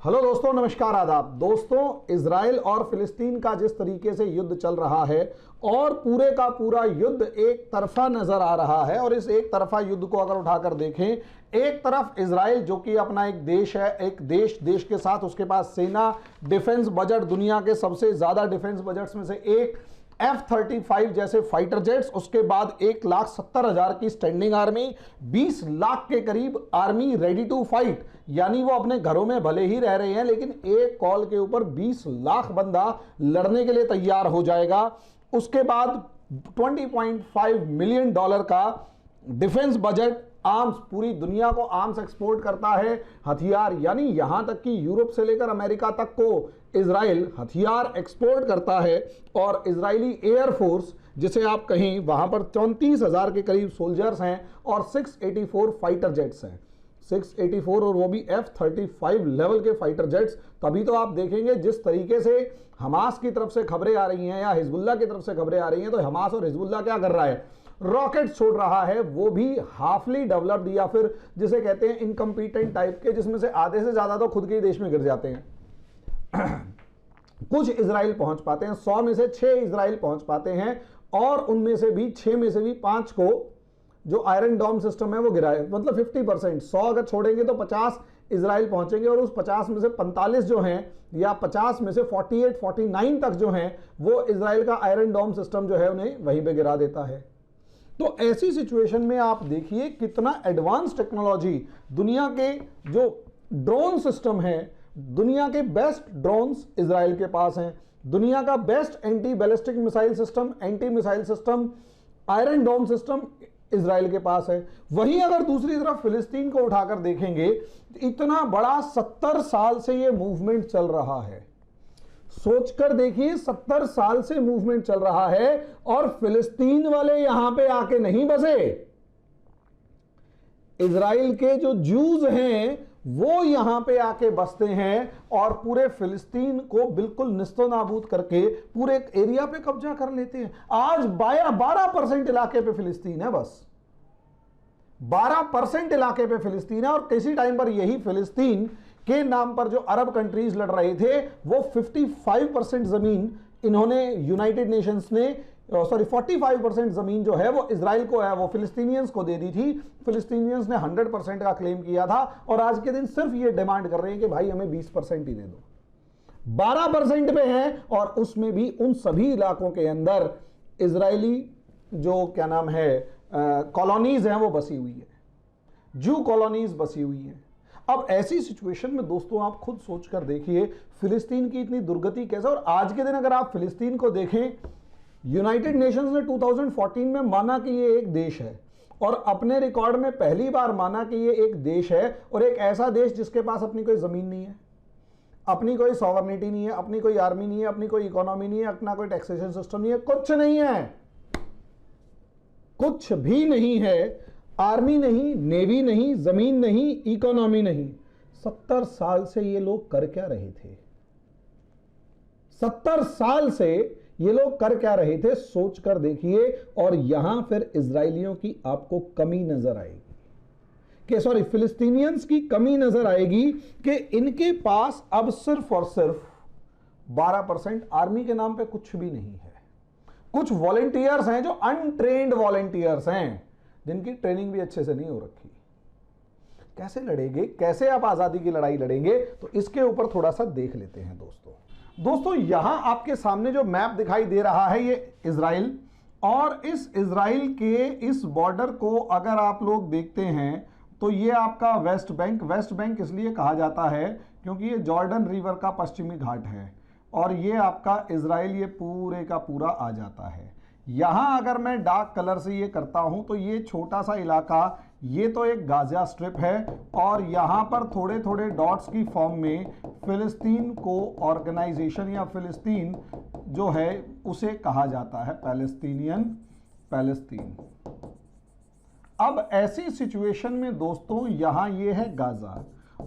Hello दोस्तों, नमस्कार, आदाब। दोस्तों, इजराइल और फिलिस्तीन का जिस तरीके से युद्ध चल रहा है और पूरे का पूरा युद्ध एक तरफा नजर आ रहा है, और इस एक तरफा युद्ध को अगर उठाकर देखें, एक तरफ इजराइल जो कि अपना एक देश है, एक देश के साथ उसके पास सेना, डिफेंस बजट दुनिया के सबसे ज्यादा डिफेंस बजट्स में से एक, F-35 जैसे फाइटर जेट्स, उसके बाद 1,70,000 की स्टैंडिंग आर्मी, 20 लाख के करीब आर्मी रेडी टू फाइट, यानी वो अपने घरों में भले ही रह रहे हैं लेकिन एक कॉल के ऊपर 20 लाख बंदा लड़ने के लिए तैयार हो जाएगा। उसके बाद $20.5 मिलियन का डिफेंस बजट, आर्म्स, पूरी दुनिया को आर्म्स एक्सपोर्ट करता है, हथियार, यानी यहां तक कि यूरोप से लेकर अमेरिका तक को इजराइल हथियार एक्सपोर्ट करता है। और इजरायली एयरफोर्स जिसे आप कहें, वहां पर 34,000 के करीब सोल्जर्स हैं और 684 फाइटर जेट्स हैं, 684, और वो भी F-35 लेवल के फाइटर जेट्स। तभी तो आप देखेंगे जिस तरीके से हमास की तरफ से खबरें आ रही हैं या हिजबुल्लाह की तरफ से खबरें आ रही हैं, तो हमास और हिजबुल्लाह क्या कर रहा है, रॉकेट छोड़ रहा है, वो भी हाफली डेवलप्ड या फिर जिसे कहते हैं इनकम्पिटेंट टाइप के, जिसमें से आधे से ज्यादा तो खुद के ही देश में गिर जाते हैं। कुछ इजराइल पहुंच पाते हैं, 100 में से 6 इजराइल पहुंच पाते हैं, और उनमें से भी 6 में से भी 5 को जो आयरन डोम सिस्टम है वो गिरा है, मतलब 50%। 100 अगर छोड़ेंगे तो 50 इजराइल पहुंचेंगे, और उस 50 में से 45 जो हैं, या 50 में से 48-49 तक जो हैं, वो इजराइल का आयरन डोम सिस्टम जो है उन्हें वहीं पे गिरा देता है। तो ऐसी सिचुएशन में आप देखिए कितना एडवांस टेक्नोलॉजी, दुनिया के जो ड्रोन सिस्टम है, दुनिया के बेस्ट ड्रोन्स इजराइल के पास हैं, दुनिया का best anti ballistic missile system, anti missile system, Iron Dome system Israel के पास है। वहीं अगर दूसरी तरफ फिलिस्तीन को उठाकर देखेंगे, इतना बड़ा 70 साल से यह मूवमेंट चल रहा है। सोचकर देखिए, 70 साल से मूवमेंट चल रहा है और फिलिस्तीन वाले यहां पे आके नहीं बसे। इजराइल के जो जूज हैं वो यहां पे आके बसते हैं और पूरे फिलिस्तीन को बिल्कुल निस्तो नाबूद करके पूरे एरिया पे कब्जा कर लेते हैं। आज 12% इलाके पे फिलिस्तीन है, बस 12% इलाके पे फिलिस्तीन है। और किसी टाइम पर यही फिलिस्तीन के नाम पर जो अरब कंट्रीज लड़ रहे थे, वो 55% जमीन इन्होंने यूनाइटेड नेशंस ने 45% जमीन जो है वो इजराइल को है, वो फिलिस्तीनियंस को दे दी थी। फिलिस्तीनियंस ने 100% का क्लेम किया था, और आज के दिन सिर्फ ये डिमांड कर रहे हैं कि भाई हमें 20% ही दे दो। 12% पे हैं, और उसमें भी उन सभी इलाकों के अंदर इजरायली जो क्या नाम है कॉलोनीज हैं वो बसी हुई है, जू कॉलोनीज बसी हुई है। अब ऐसी सिचुएशन में दोस्तों आप खुद सोचकर देखिए फिलिस्तीन की इतनी दुर्गति कैसे। और आज के दिन अगर आप फिलिस्तीन को देखें, यूनाइटेड नेशंस ने 2014 में माना कि ये एक देश है, और अपने रिकॉर्ड में पहली बार माना कि ये एक देश है, और एक ऐसा देश जिसके पास अपनी कोई जमीन नहीं है, अपनी कोई सॉवरेनिटी नहीं है, अपनी कोई आर्मी नहीं है, अपनी कोई इकोनॉमी नहीं है, अपना कोई टैक्सेशन सिस्टम नहीं है, कुछ नहीं है, कुछ भी नहीं है। आर्मी नहीं, नेवी नहीं, जमीन नहीं, इकोनॉमी नहीं। 70 साल से ये लोग कर क्या रहे थे? 70 साल से ये लोग कर क्या रहे थे, सोचकर देखिए। और यहां फिर इजरायलियों की आपको कमी नजर आएगी, कि सॉरी फिलिस्तीनियंस की कमी नजर आएगी कि इनके पास अब सिर्फ और सिर्फ 12% आर्मी के नाम पे कुछ भी नहीं है। कुछ वॉलंटियर्स हैं जो अनट्रेन्ड वॉलंटियर्स हैं, जिनकी ट्रेनिंग भी अच्छे से नहीं हो रखी। कैसे लड़ेंगे, कैसे आप आजादी की लड़ाई लड़ेंगे? तो इसके ऊपर थोड़ा सा देख लेते हैं दोस्तों। यहां आपके सामने जो मैप दिखाई दे रहा है ये इजराइल, और इस इजराइल के इस बॉर्डर को अगर आप लोग देखते हैं तो ये आपका वेस्ट बैंक इसलिए कहा जाता है क्योंकि ये जॉर्डन रिवर का पश्चिमी घाट है, और ये आपका इजराइल ये पूरे का पूरा आ जाता है। यहां अगर मैं डार्क कलर से ये करता हूं तो ये छोटा सा इलाका, ये तो एक गाजा स्ट्रिप है, और यहां पर थोड़े थोड़े डॉट्स की फॉर्म में फिलिस्तीन को ऑर्गेनाइजेशन या फिलिस्तीन जो है उसे कहा जाता है पैलेस्तीन। अब ऐसी सिचुएशन में दोस्तों यहां ये है गाजा,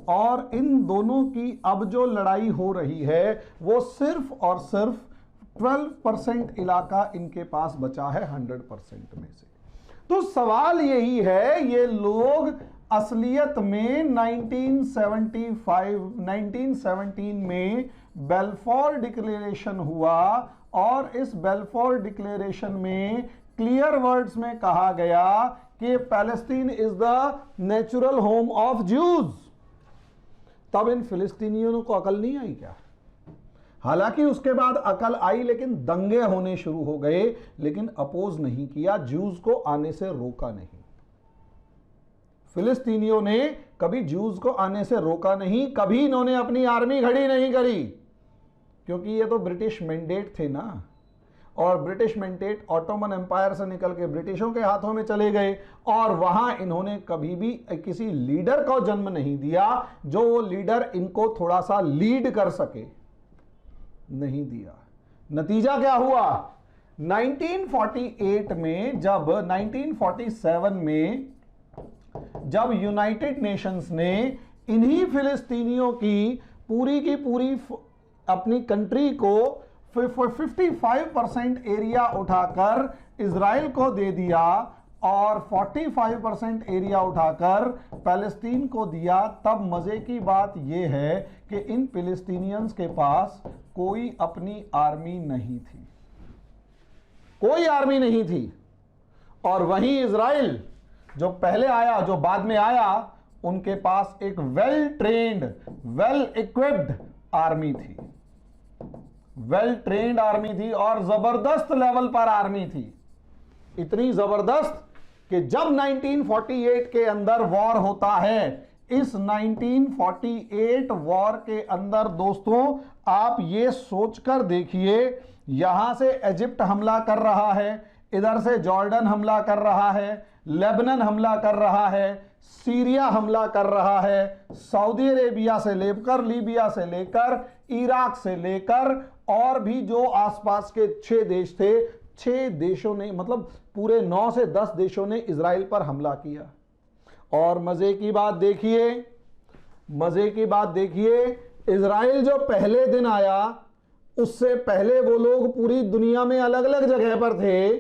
और इन दोनों की अब जो लड़ाई हो रही है वो सिर्फ और सिर्फ 12% इलाका इनके पास बचा है 100% में से। तो सवाल यही है, ये लोग असलियत में 1917 में बेल्फोर डिक्लेरेशन हुआ और इस बेल्फोर डिक्लेरेशन में क्लियर वर्ड्स में कहा गया कि Palestine is the natural home of Jews. तब इन फिलिस्तीनियों को अकल नहीं आई क्या? हालांकि उसके बाद अकल आई, लेकिन दंगे होने शुरू हो गए, लेकिन अपोज नहीं किया, ज्यूज को आने से रोका नहीं। फिलिस्तीनियों ने कभी ज्यूज को आने से रोका नहीं, कभी इन्होंने अपनी आर्मी खड़ी नहीं करी, क्योंकि ये तो ब्रिटिश मैंडेट थे ना, और ब्रिटिश मैंडेट ऑटोमन एम्पायर से निकल के ब्रिटिशों के हाथों में चले गए, और वहां इन्होंने कभी भी किसी लीडर को जन्म नहीं दिया जो वो लीडर इनको थोड़ा सा लीड कर सके, नहीं दिया। नतीजा क्या हुआ? 1948 में जब 1947 में जब यूनाइटेड नेशंस ने इन्हीं फिलिस्तीनियों की पूरी अपनी कंट्री को 55% एरिया उठाकर इजराइल को दे दिया और 45% एरिया उठाकर पैलेस्टीन को दिया, तब मजे की बात यह है कि इन फिलिस्तीनियंस के पास कोई अपनी आर्मी नहीं थी, कोई आर्मी नहीं थी। और वहीं इजराइल जो पहले आया, जो बाद में आया, उनके पास एक well trained, well equipped army थी, वेल ट्रेन्ड आर्मी थी और जबरदस्त लेवल पर आर्मी थी। इतनी जबरदस्त कि जब 1948 के अंदर वॉर होता है, इस 1948 वॉर के अंदर दोस्तों आप ये सोचकर देखिए, यहां से इजिप्ट हमला कर रहा है, इधर से जॉर्डन हमला कर रहा है, लेबनान हमला कर रहा है, सीरिया हमला कर रहा है, सऊदी अरेबिया से लेकर, लीबिया से लेकर, इराक से लेकर, और भी जो आसपास के 6 देश थे, 6 देशों ने, मतलब पूरे 9 से 10 देशों ने इजराइल पर हमला किया। और मजे की बात देखिए, मजे की बात देखिए, इजराइल जो पहले दिन आया, उससे पहले वो लोग पूरी दुनिया में अलग अलग जगह पर थे।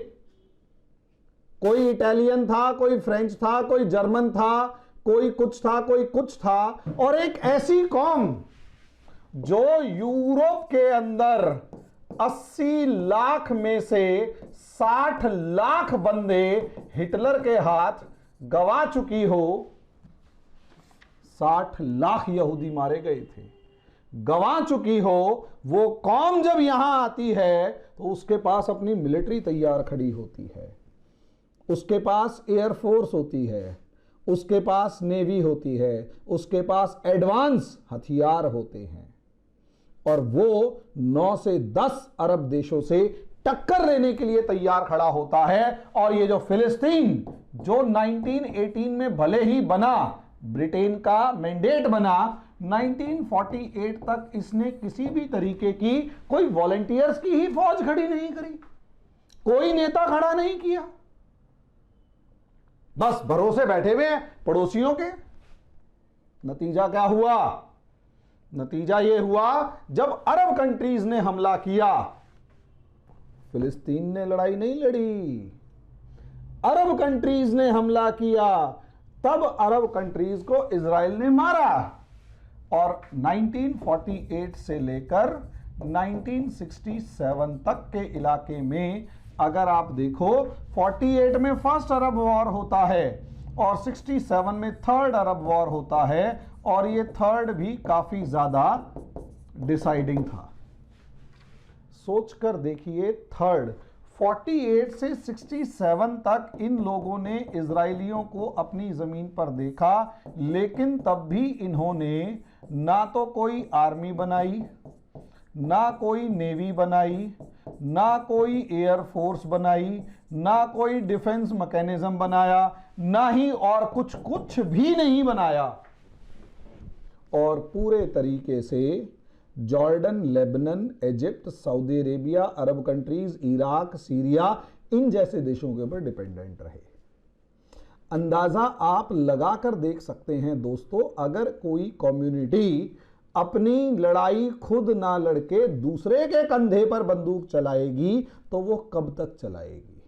कोई इटालियन था, कोई फ्रेंच था, कोई जर्मन था, कोई कुछ था, कोई कुछ था, और एक ऐसी कौम जो यूरोप के अंदर 80 लाख में से 60 लाख बंदे हिटलर के हाथ गवा चुकी हो, 60 लाख यहूदी मारे गए थे, गवा चुकी हो, वो कौम जब यहां आती है तो उसके पास अपनी मिलिट्री तैयार खड़ी होती है, उसके पास एयरफोर्स होती है, उसके पास नेवी होती है, उसके पास एडवांस हथियार होते हैं, और वो 9 से 10 अरब देशों से टक्कर लेने के लिए तैयार खड़ा होता है। और ये जो फिलिस्तीन जो 1918 में भले ही बना, ब्रिटेन का मैंडेट बना, 1948 तक इसने किसी भी तरीके की कोई वॉलंटियर्स की ही फौज खड़ी नहीं करी, कोई नेता खड़ा नहीं किया, बस भरोसे बैठे हुए हैं पड़ोसियों के। नतीजा क्या हुआ? नतीजा यह हुआ, जब अरब कंट्रीज ने हमला किया, फिलिस्तीन ने लड़ाई नहीं लड़ी, अरब कंट्रीज ने हमला किया, तब अरब कंट्रीज को इजराइल ने मारा। और 1948 से लेकर 1967 तक के इलाके में अगर आप देखो, 48 में फर्स्ट अरब वॉर होता है और 67 में थर्ड अरब वॉर होता है, और ये थर्ड भी काफी ज्यादा डिसाइडिंग था। सोचकर देखिए, थर्ड 48 से 67 तक इन लोगों ने इजरायलियों को अपनी जमीन पर देखा, लेकिन तब भी इन्होंने ना तो कोई आर्मी बनाई, ना कोई नेवी बनाई, ना कोई एयरफोर्स बनाई, ना कोई डिफेंस मैकेनिज्म बनाया, ना ही और कुछ भी नहीं बनाया। और पूरे तरीके से Jordan, Lebanon, Egypt, Saudi Arabia, Arab countries, Iraq, Syria, इन जैसे देशों के ऊपर डिपेंडेंट रहे। अंदाजा आप लगाकर देख सकते हैं दोस्तों, अगर कोई कम्युनिटी अपनी लड़ाई खुद ना लड़के दूसरे के कंधे पर बंदूक चलाएगी तो वो कब तक चलाएगी?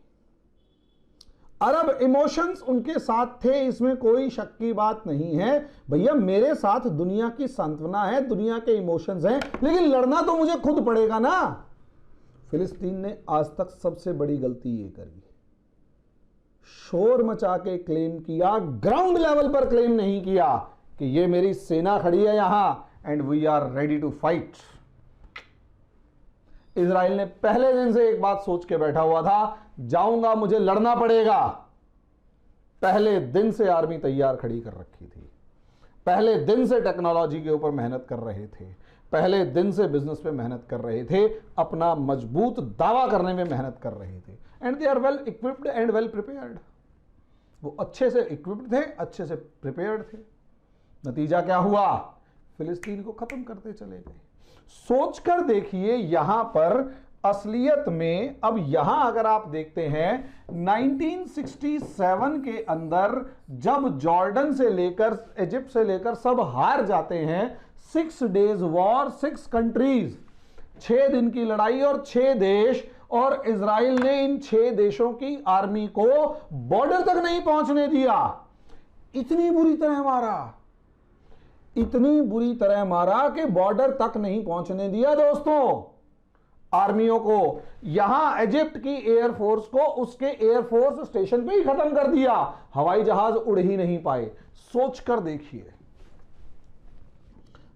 अरब इमोशंस उनके साथ थे, इसमें कोई शक की बात नहीं है। भैया मेरे साथ दुनिया की सांत्वना है, दुनिया के इमोशंस हैं, लेकिन लड़ना तो मुझे खुद पड़ेगा ना। फिलिस्तीन ने आज तक सबसे बड़ी गलती ये करी, शोर मचा के क्लेम किया, ग्राउंड लेवल पर क्लेम नहीं किया कि ये मेरी सेना खड़ी है यहां and we are ready to fight. Israel ने पहले दिन से एक बात सोच के बैठा हुआ था, जाऊंगा मुझे लड़ना पड़ेगा। पहले दिन से आर्मी तैयार खड़ी कर रखी थी, पहले दिन से टेक्नोलॉजी के ऊपर मेहनत कर रहे थे, पहले दिन से बिजनेस पे मेहनत कर रहे थे, अपना मजबूत दावा करने में मेहनत कर रहे थे। And they are well equipped and well prepared. वो अच्छे से इक्विप्ड थे, अच्छे से प्रिपेयर्ड थे। नतीजा क्या हुआ? फिलिस्तीन को खत्म करते चले गए। सोचकर देखिए यहां पर असलियत में, अब यहां अगर आप देखते हैं 1967 के अंदर जब जॉर्डन से लेकर इजिप्ट से लेकर सब हार जाते हैं, 6 डेज वॉर 6 कंट्रीज, 6 दिन की लड़ाई और 6 देश, और इजराइल ने इन 6 देशों की आर्मी को बॉर्डर तक नहीं पहुंचने दिया। इतनी बुरी तरह मारा, इतनी बुरी तरह मारा कि बॉर्डर तक नहीं पहुंचने दिया दोस्तों आर्मियों को। यहां इजिप्ट की एयरफोर्स को उसके एयरफोर्स स्टेशन पे ही खत्म कर दिया, हवाई जहाज उड़ ही नहीं पाए। सोचकर देखिए,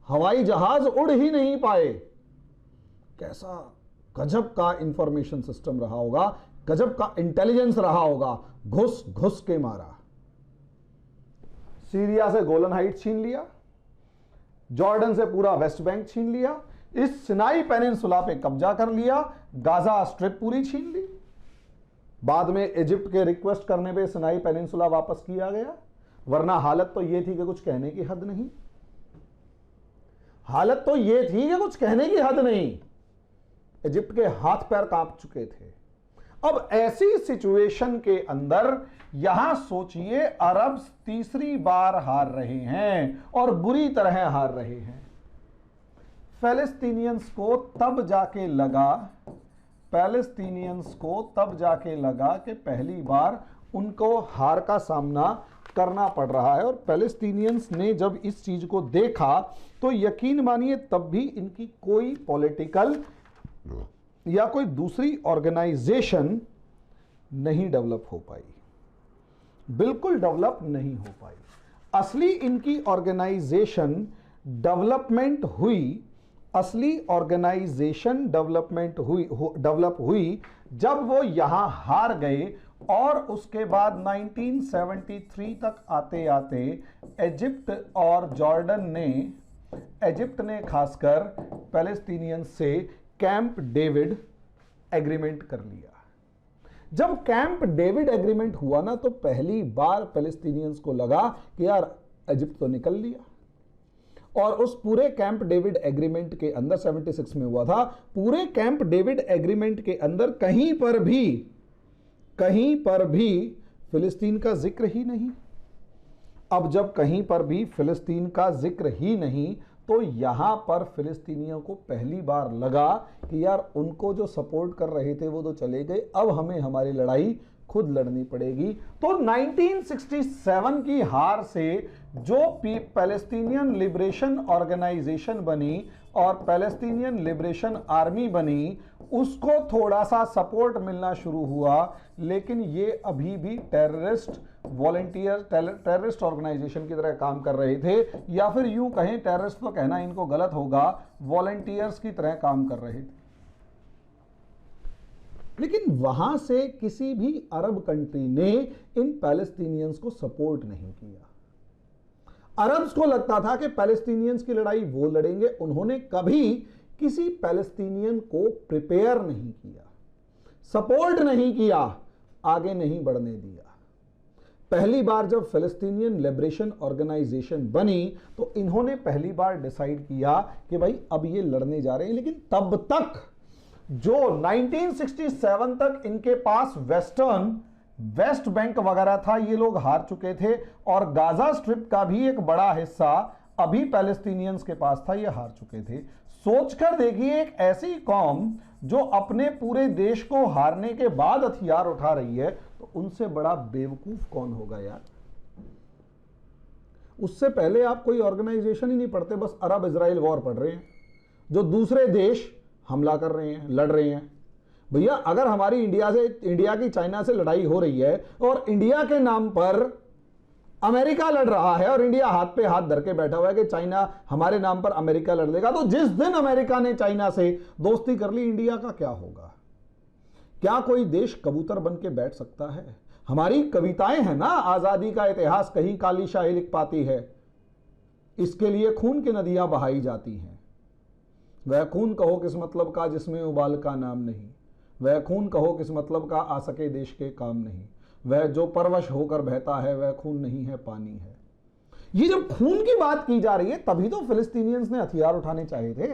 हवाई जहाज उड़ ही नहीं पाए। कैसा गजब का इंफॉर्मेशन सिस्टम रहा होगा, गजब का इंटेलिजेंस रहा होगा। घुस घुस के मारा। सीरिया से गोलन हाइट्स छीन लिया, जॉर्डन से पूरा वेस्ट बैंक छीन लिया, इस सिनाई पेनिनसुला पे कब्जा कर लिया, गाजा स्ट्रिप पूरी छीन ली। बाद में इजिप्ट के रिक्वेस्ट करने पे सिनाई पेनिनसुला वापस किया गया, वरना हालत तो यह थी कि कुछ कहने की हद नहीं। हालत तो यह थी कि कुछ कहने की हद नहीं। इजिप्ट के हाथ पैर कांप चुके थे। अब ऐसी सिचुएशन के अंदर यहां सोचिए, अरब तीसरी बार हार रहे हैं और बुरी तरह हार रहे हैं। पैलेस्टीनियंस को तब जाके लगा कि पहली बार उनको हार का सामना करना पड़ रहा है। और पैलेस्टीनियंस ने जब इस चीज को देखा तो यकीन मानिए तब भी इनकी कोई पॉलिटिकल या कोई दूसरी ऑर्गेनाइजेशन नहीं डेवलप हो पाई, बिल्कुल डेवलप नहीं हो पाई। असली इनकी ऑर्गेनाइजेशन डेवलपमेंट हुई, असली ऑर्गेनाइजेशन डेवलप हुई जब वो यहां हार गए। और उसके बाद 1973 तक आते आते इजिप्ट और जॉर्डन ने, इजिप्ट ने खासकर पैलेस्टीनियन से कैंप डेविड एग्रीमेंट कर लिया। जब कैंप डेविड एग्रीमेंट हुआ ना, तो पहली बार पैलेस्टीनियंस को लगा कि यार इजिप्ट तो निकल लिया। और उस पूरे कैंप डेविड एग्रीमेंट के अंदर 76 में हुआ था, पूरे कैंप डेविड एग्रीमेंट के अंदर कहीं पर भी फिलिस्तीन का जिक्र ही नहीं। अब जब कहीं पर भी फिलिस्तीन का जिक्र ही नहीं, तो यहां पर फिलिस्तीनियों को पहली बार लगा कि यार उनको जो सपोर्ट कर रहे थे वो तो चले गए, अब हमें हमारी लड़ाई खुद लड़नी पड़ेगी। तो 1967 की हार से जो पैलेस्टीनियन लिबरेशन ऑर्गेनाइजेशन बनी और पैलेस्टीनियन लिबरेशन आर्मी बनी, उसको थोड़ा सा सपोर्ट मिलना शुरू हुआ। लेकिन ये अभी भी टेररिस्ट ऑर्गेनाइजेशन की तरह काम कर रहे थे, या फिर यूं कहें, टेररिस्ट तो कहना इनको गलत होगा, वॉलंटियर्स की तरह काम कर रहे थे। लेकिन वहां से किसी भी अरब कंट्री ने इन पैलेस्टीनियंस को सपोर्ट नहीं किया। अरब्स को लगता था कि पैलेस्टीनियंस की लड़ाई वो लड़ेंगे, उन्होंने कभी किसी पैलेस्टीनियन को प्रिपेयर नहीं किया, सपोर्ट नहीं किया, आगे नहीं बढ़ने दिया। पहली बार जब फिलिस्तीनियन लिबरेशन ऑर्गेनाइजेशन बनी तो इन्होंने पहली बार डिसाइड किया कि भाई अब ये लड़ने जा रहे हैं। लेकिन तब तक जो 1967 तक इनके पास वेस्ट बैंक वगैरह था, ये लोग हार चुके थे। और गाजा स्ट्रिप का भी एक बड़ा हिस्सा अभी पैलेस्टीनियंस के पास था, ये हार चुके थे। सोचकर देखिए, एक ऐसी कौम जो अपने पूरे देश को हारने के बाद हथियार उठा रही है, तो उनसे बड़ा बेवकूफ कौन होगा यार। उससे पहले आप कोई ऑर्गेनाइजेशन ही नहीं पढ़ते, बस अरब इजराइल वॉर पढ़ रहे हैं, जो दूसरे देश हमला कर रहे हैं, लड़ रहे हैं। भैया अगर हमारी इंडिया की चाइना से लड़ाई हो रही है और इंडिया के नाम पर अमेरिका लड़ रहा है और इंडिया हाथ पे हाथ धर के बैठा हुआ है कि चाइना हमारे नाम पर अमेरिका लड़ लेगा, तो जिस दिन अमेरिका ने चाइना से दोस्ती कर ली, इंडिया का क्या होगा? क्या कोई देश कबूतर बन के बैठ सकता है? हमारी कविताएं हैं ना, आजादी का इतिहास कहीं काली शाही लिख पाती है, इसके लिए खून की नदियां बहाई जाती हैं। वह खून कहो किस मतलब का जिसमें उबाल का नाम नहीं, वह खून कहो किस मतलब का आ सके देश के काम नहीं, वह जो परवश होकर बहता है वह खून नहीं है पानी है। ये जब खून की बात की जा रही है तभी तो फिलिस्तीनियंस ने हथियार उठाने चाहे थे,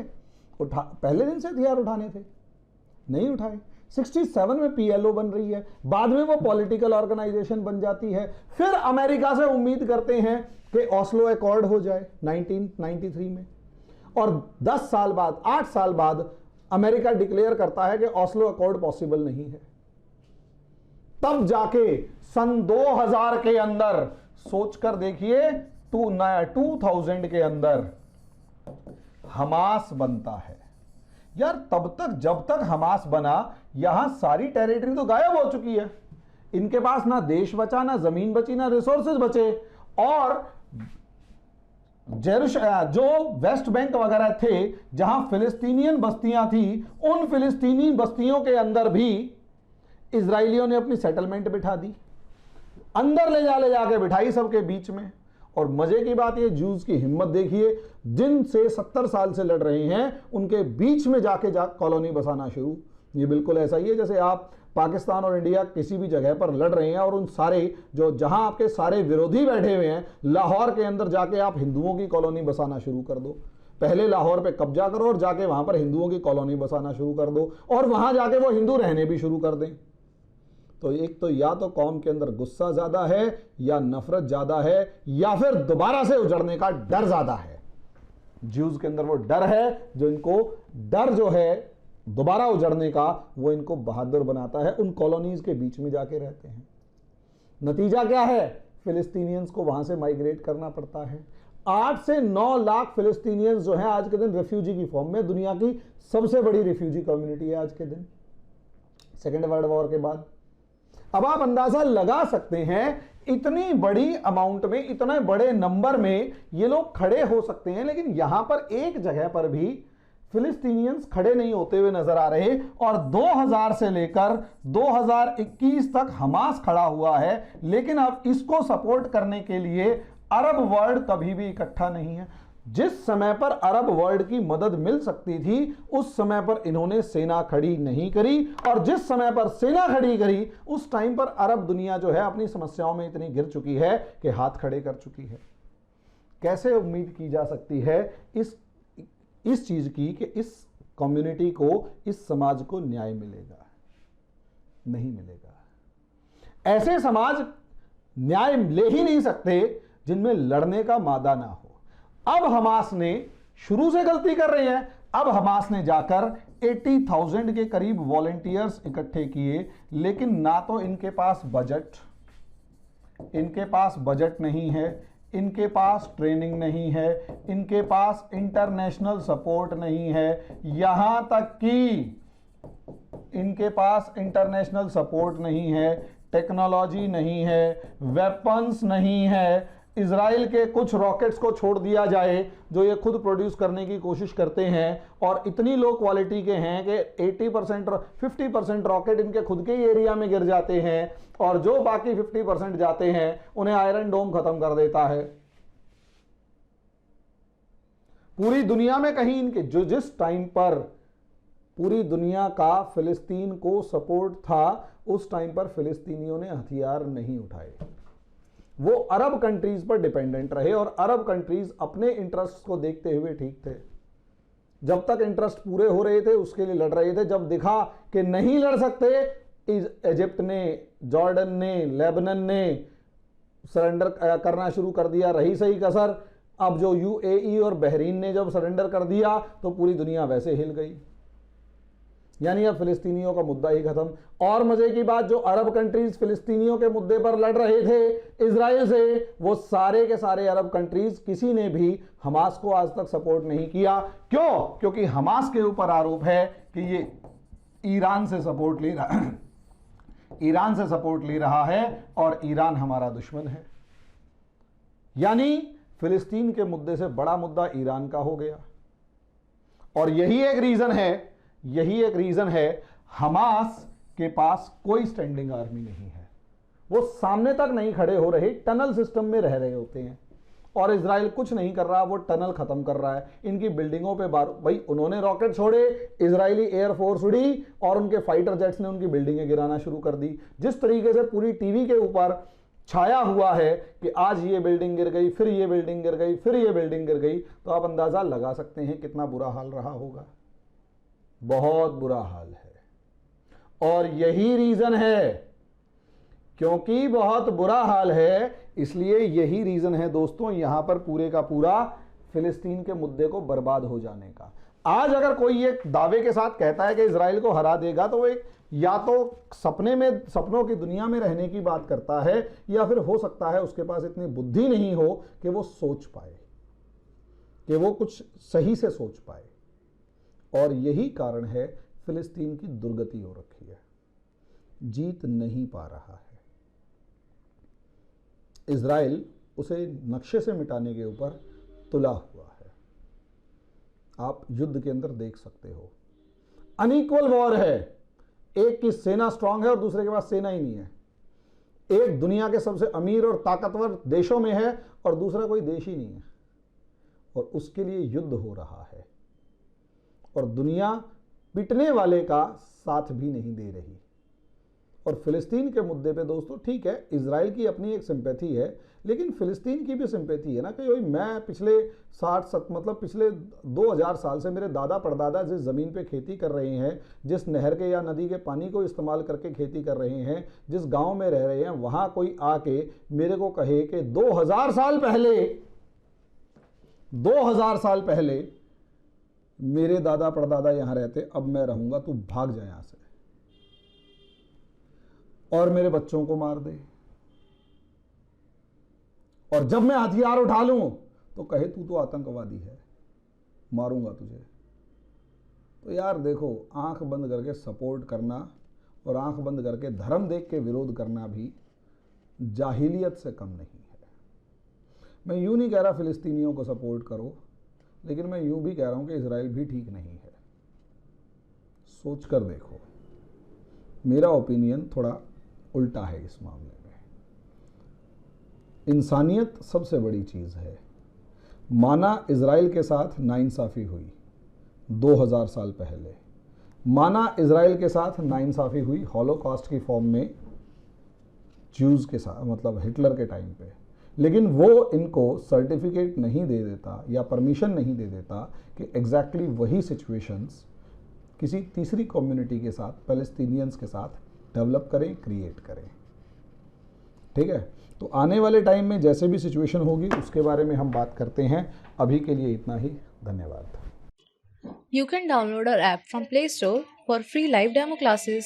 पहले दिन से हथियार उठाने थे, नहीं उठाए। 67 में पीएलओ बन रही है, बाद में वो पॉलिटिकल ऑर्गेनाइजेशन बन जाती है, फिर अमेरिका से उम्मीद करते हैं कि ऑस्लो अकॉर्ड हो जाए 1993 में, और 10 साल बाद 8 साल बाद अमेरिका डिक्लेयर करता है कि ऑस्लो अकॉर्ड पॉसिबल नहीं है। तब जाके सन 2000 के अंदर, सोचकर देखिए 2000 के अंदर हमास बनता है। यार तब तक जब तक हमास बना, यहां सारी टेरिटरी तो गायब हो चुकी है, इनके पास ना देश बचा, ना जमीन बची, ना रिसोर्सेज बचे, और जो वेस्ट बैंक वगैरह थे जहां फिलिस्तीनियन बस्तियां थी, उन फिलिस्तीनी बस्तियों के अंदर भी इजरायलियों ने अपनी सेटलमेंट बिठा दी, अंदर ले जाके बिठाई सबके बीच में। और मजे की बात ये, जूस की हिम्मत देखिए, जिनसे 70 साल से लड़ रहे हैं उनके बीच में जाके कॉलोनी बसाना शुरू। ये बिल्कुल ऐसा ही है जैसे आप पाकिस्तान और इंडिया किसी भी जगह पर लड़ रहे हैं और उन सारे जहां आपके सारे विरोधी बैठे हुए हैं, लाहौर के अंदर जाके आप हिंदुओं की कॉलोनी बसाना शुरू कर दो। पहले लाहौर पे कब्जा करो और जाके वहां पर हिंदुओं की कॉलोनी बसाना शुरू कर दो, और वहां जाके वो हिंदू रहने भी शुरू कर दें। तो एक तो या तो कौम के अंदर गुस्सा ज्यादा है, या नफरत ज्यादा है, या फिर दोबारा से उजड़ने का डर ज्यादा है। ज्यूज के अंदर वो डर है, जो इनको डर जो है दोबारा उजड़ने का, वो इनको बहादुर बनाता है। उन कॉलोनीज के बीच में जाके रहते हैं। नतीजा क्या है? फिलिस्तीनियंस को वहां से माइग्रेट करना पड़ता है। 8 से 9 लाख फिलिस्तीनियंस जो हैं आज के दिन रेफ्यूजी की फॉर्म में, दुनिया की सबसे बड़ी रेफ्यूजी कम्युनिटी है आज के दिन, सेकेंड वर्ल्ड वॉर के बाद। अब आप अंदाजा लगा सकते हैं इतनी बड़ी अमाउंट में, इतने बड़े नंबर में ये लोग खड़े हो सकते हैं, लेकिन यहां पर एक जगह पर भी फिलिस्तीनियंस खड़े नहीं होते हुए नजर आ रहे। और 2000 से लेकर 2021 तक हमास खड़ा हुआ है, लेकिन अब इसको सपोर्ट करने के लिए अरब वर्ल्ड कभी भी इकट्ठा नहीं है। जिस समय पर अरब वर्ल्ड की मदद मिल सकती थी, उस समय पर इन्होंने सेना खड़ी नहीं करी, और जिस समय पर सेना खड़ी करी उस टाइम पर अरब दुनिया जो है अपनी समस्याओं में इतनी गिर चुकी है कि हाथ खड़े कर चुकी है। कैसे उम्मीद की जा सकती है इस चीज की कि इस कम्युनिटी को, इस समाज को न्याय मिलेगा? नहीं मिलेगा। ऐसे समाज न्याय ले ही नहीं सकते जिनमें लड़ने का मादा ना हो। अब हमास ने शुरू से गलती कर रहे हैं। अब हमास ने जाकर 80,000 के करीब वॉलंटियर्स इकट्ठे किए, लेकिन ना तो इनके पास बजट नहीं है, इनके पास ट्रेनिंग नहीं है, इनके पास इंटरनेशनल सपोर्ट नहीं है, यहां तक कि इनके पास इंटरनेशनल सपोर्ट नहीं है, टेक्नोलॉजी नहीं है, वेपन्स नहीं है। इजराइल के कुछ रॉकेट्स को छोड़ दिया जाए जो ये खुद प्रोड्यूस करने की कोशिश करते हैं, और इतनी लो क्वालिटी के हैं कि 80% और 50% रॉकेट इनके खुद के ही एरिया में गिर जाते हैं, और जो बाकी 50% जाते हैं उन्हें आयरन डोम खत्म कर देता है। पूरी दुनिया में कहीं इनके जिस टाइम पर पूरी दुनिया का फिलिस्तीन को सपोर्ट था, उस टाइम पर फिलिस्तीनियों ने हथियार नहीं उठाए। वो अरब कंट्रीज पर डिपेंडेंट रहे, और अरब कंट्रीज अपने इंटरेस्ट को देखते हुए ठीक थे। जब तक इंटरेस्ट पूरे हो रहे थे उसके लिए लड़ रहे थे। जब दिखा कि नहीं लड़ सकते, इजिप्ट ने, जॉर्डन ने, लेबनान ने सरेंडर करना शुरू कर दिया। रही सही कसर अब जो यूएई और बहरीन ने जब सरेंडर कर दिया तो पूरी दुनिया वैसे हिल गई। यानी अब फिलिस्तीनियों का मुद्दा ही खत्म। और मजे की बात, जो अरब कंट्रीज फिलिस्तीनियों के मुद्दे पर लड़ रहे थे इजराइल से, वो सारे के सारे अरब कंट्रीज किसी ने भी हमास को आज तक सपोर्ट नहीं किया। क्यों? क्योंकि हमास के ऊपर आरोप है कि ये ईरान से सपोर्ट ले रहा ईरान से सपोर्ट ले रहा है और ईरान हमारा दुश्मन है। यानी फिलिस्तीन के मुद्दे से बड़ा मुद्दा ईरान का हो गया। और यही एक रीजन है हमास के पास कोई स्टैंडिंग आर्मी नहीं है। वो सामने तक नहीं खड़े हो रहे, टनल सिस्टम में रह रहे होते हैं। और इजराइल कुछ नहीं कर रहा, वो टनल खत्म कर रहा है। इनकी बिल्डिंगों पे भाई उन्होंने रॉकेट छोड़े, इजरायली एयरफोर्स उड़ी और उनके फाइटर जेट्स ने उनकी बिल्डिंगें गिराना शुरू कर दी। जिस तरीके से पूरी टीवी के ऊपर छाया हुआ है कि आज ये बिल्डिंग गिर गई, फिर ये बिल्डिंग गिर गई, फिर ये बिल्डिंग गिर गई, तो आप अंदाजा लगा सकते हैं कितना बुरा हाल रहा होगा। बहुत बुरा हाल है। और यही रीजन है, क्योंकि बहुत बुरा हाल है, इसलिए यही रीजन है दोस्तों यहां पर पूरे का पूरा फिलिस्तीन के मुद्दे को बर्बाद हो जाने का। आज अगर कोई एक दावे के साथ कहता है कि इजराइल को हरा देगा, तो वो एक या तो सपनों की दुनिया में रहने की बात करता है, या फिर हो सकता है उसके पास इतनी बुद्धि नहीं हो कि वो सोच पाए, कि वो कुछ सही से सोच पाए। और यही कारण है फिलिस्तीन की दुर्गति हो रखी है, जीत नहीं पा रहा है। इजराइल उसे नक्शे से मिटाने के ऊपर तुला हुआ है। आप युद्ध के अंदर देख सकते हो, अनइक्वल वॉर है। एक की सेना स्ट्रांग है और दूसरे के पास सेना ही नहीं है। एक दुनिया के सबसे अमीर और ताकतवर देशों में है और दूसरा कोई देश ही नहीं है, और उसके लिए युद्ध हो रहा है। और दुनिया पिटने वाले का साथ भी नहीं दे रही। और फिलिस्तीन के मुद्दे पे दोस्तों ठीक है, इजराइल की अपनी एक सिंपैथी है, लेकिन फिलिस्तीन की भी सिंपैथी है ना। कि मैं पिछले 2000 साल से मेरे दादा परदादा जिस ज़मीन पे खेती कर रहे हैं, जिस नहर के या नदी के पानी को इस्तेमाल करके खेती कर रहे हैं, जिस गांव में रह रहे हैं, वहाँ कोई आके मेरे को कहे कि 2000 साल पहले मेरे दादा परदादा यहाँ रहते, अब मैं रहूँगा, तू भाग जाए यहाँ से और मेरे बच्चों को मार दे, और जब मैं हथियार उठा लूं तो कहे तू तो आतंकवादी है, मारूंगा तुझे। तो यार देखो, आंख बंद करके सपोर्ट करना और आंख बंद करके धर्म देख के विरोध करना भी जाहिलियत से कम नहीं है। मैं यूं नहीं कह रहा फिलिस्तीनियों को सपोर्ट करो, लेकिन मैं यूं भी कह रहा हूं कि इजराइल भी ठीक नहीं है। सोच कर देखो, मेरा ओपिनियन थोड़ा उल्टा है इस मामले में। इंसानियत सबसे बड़ी चीज़ है। माना इजराइल के साथ नाइंसाफ़ी हुई 2000 साल पहले, माना इजराइल के साथ नाइंसाफ़ी हुई हॉलोकॉस्ट की फॉर्म में ज्यूज़ के साथ, मतलब हिटलर के टाइम पे, लेकिन वो इनको सर्टिफिकेट नहीं दे देता या परमिशन नहीं दे देता कि एग्जैक्टली वही सिचुएशंस किसी तीसरी कम्युनिटी के साथ, पैलेस्टीनियंस के साथ डेवलप करें, क्रिएट करें। ठीक है, तो आने वाले टाइम में जैसे भी सिचुएशन होगी उसके बारे में हम बात करते हैं। अभी के लिए इतना ही, धन्यवाद। You can download our app from Play Store for free live demo classes.